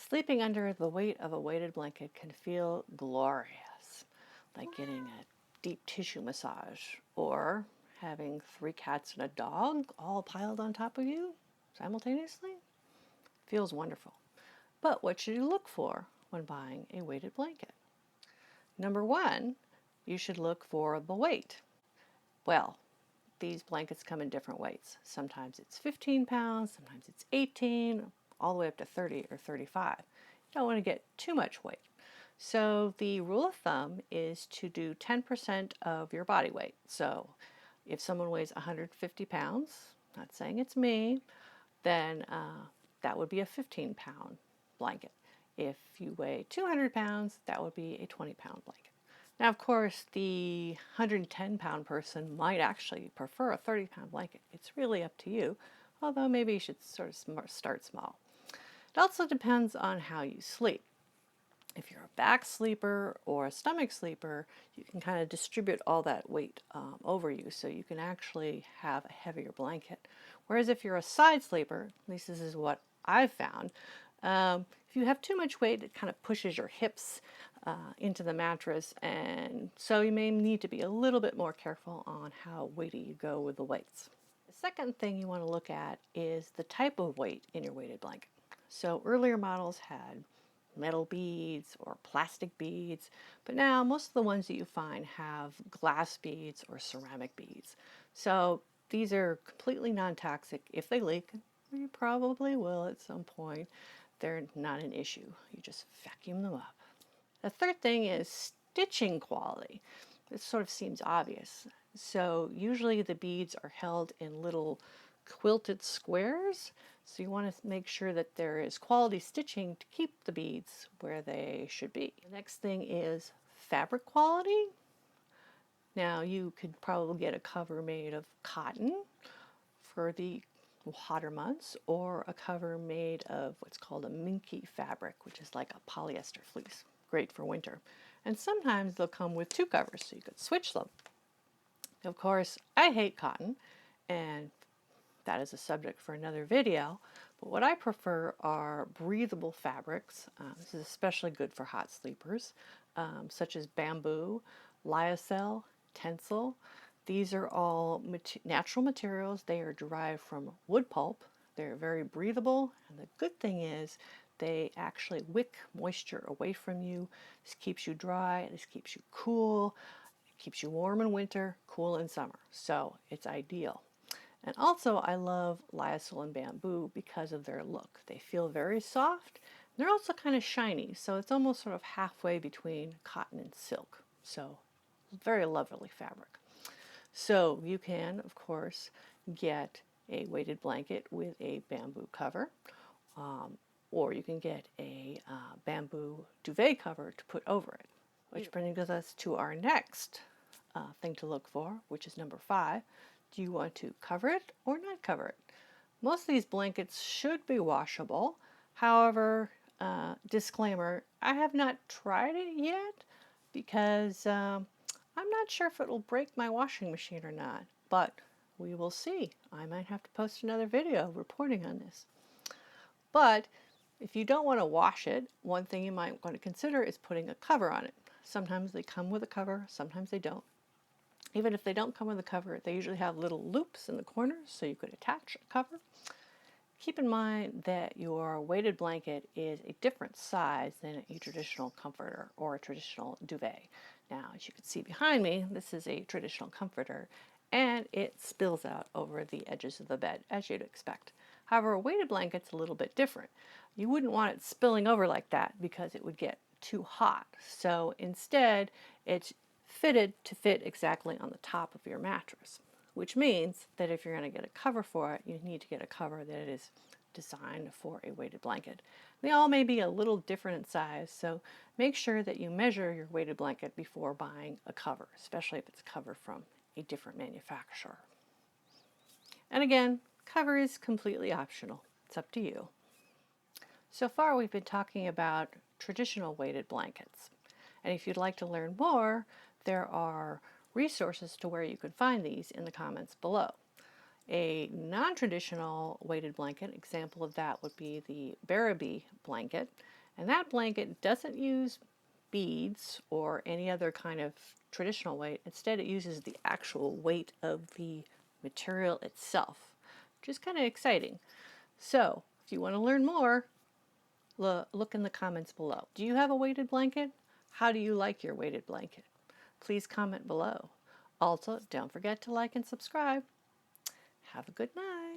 Sleeping under the weight of a weighted blanket can feel glorious, like getting a deep tissue massage or having 3 cats and a dog all piled on top of you simultaneously. Feels wonderful. But what should you look for when buying a weighted blanket? Number one, you should look for the weight. Well, these blankets come in different weights. Sometimes it's 15 pounds, sometimes it's 18, all the way up to 30 or 35. You don't want to get too much weight. So the rule of thumb is to do 10% of your body weight. So if someone weighs 150 pounds, not saying it's me, then that would be a 15-pound blanket. If you weigh 200 pounds, that would be a 20-pound blanket. Now, of course, the 110-pound person might actually prefer a 30-pound blanket. It's really up to you, although maybe you should sort of start small. It also depends on how you sleep. If you're a back sleeper or a stomach sleeper, you can kind of distribute all that weight over you, so you can actually have a heavier blanket. Whereas if you're a side sleeper, at least this is what I've found, if you have too much weight, it kind of pushes your hips into the mattress, and so you may need to be a little bit more careful on how weighty you go with the weights. The second thing you want to look at is the type of weight in your weighted blanket. So earlier models had metal beads or plastic beads, but now most of the ones that you find have glass beads or ceramic beads. So these are completely non-toxic. If they leak, you probably will at some point, they're not an issue. You just vacuum them up. The third thing is stitching quality. This sort of seems obvious. So usually the beads are held in little quilted squares. So you want to make sure that there is quality stitching to keep the beads where they should be. The next thing is fabric quality. Now you could probably get a cover made of cotton for the hotter months, or a cover made of what's called a minky fabric, which is like a polyester fleece, great for winter. And sometimes they'll come with 2 covers, so you could switch them. Of course, I hate cotton, and that is a subject for another video, but what I prefer are breathable fabrics. This is especially good for hot sleepers, such as bamboo, lyocell, tencel. These are all natural materials. They are derived from wood pulp. They're very breathable, and the good thing is they actually wick moisture away from you. This keeps you dry, this keeps you cool, it keeps you warm in winter, cool in summer. So it's ideal. And also I love lyocell and bamboo because of their look. They feel very soft. They're also kind of shiny, so it's almost sort of halfway between cotton and silk. So very lovely fabric. So you can, of course, get a weighted blanket with a bamboo cover, or you can get a bamboo duvet cover to put over it. Which brings us to our next thing to look for, which is number 5. Do you want to cover it or not cover it? Most of these blankets should be washable. However, disclaimer, I have not tried it yet because I'm not sure if it will break my washing machine or not, but we will see. I might have to post another video reporting on this. But if you don't want to wash it, one thing you might want to consider is putting a cover on it. Sometimes they come with a cover, sometimes they don't. Even if they don't come with a cover, they usually have little loops in the corners so you could attach a cover. Keep in mind that your weighted blanket is a different size than a traditional comforter or a traditional duvet. Now, as you can see behind me, this is a traditional comforter, and it spills out over the edges of the bed, as you'd expect. However, a weighted blanket's a little bit different. You wouldn't want it spilling over like that because it would get too hot. So instead, it's fitted to fit exactly on the top of your mattress, which means that if you're going to get a cover for it, you need to get a cover that is designed for a weighted blanket. They all may be a little different in size, so make sure that you measure your weighted blanket before buying a cover, especially if it's a cover from a different manufacturer. And again, cover is completely optional. It's up to you. So far we've been talking about traditional weighted blankets. And if you'd like to learn more, there are resources to where you can find these in the comments below. A non-traditional weighted blanket, example of that would be the Barabee blanket. And that blanket doesn't use beads or any other kind of traditional weight. Instead, it uses the actual weight of the material itself, which is kind of exciting. So, if you want to learn more, look in the comments below. Do you have a weighted blanket? How do you like your weighted blanket? Please comment below. Also, don't forget to like and subscribe. Have a good night.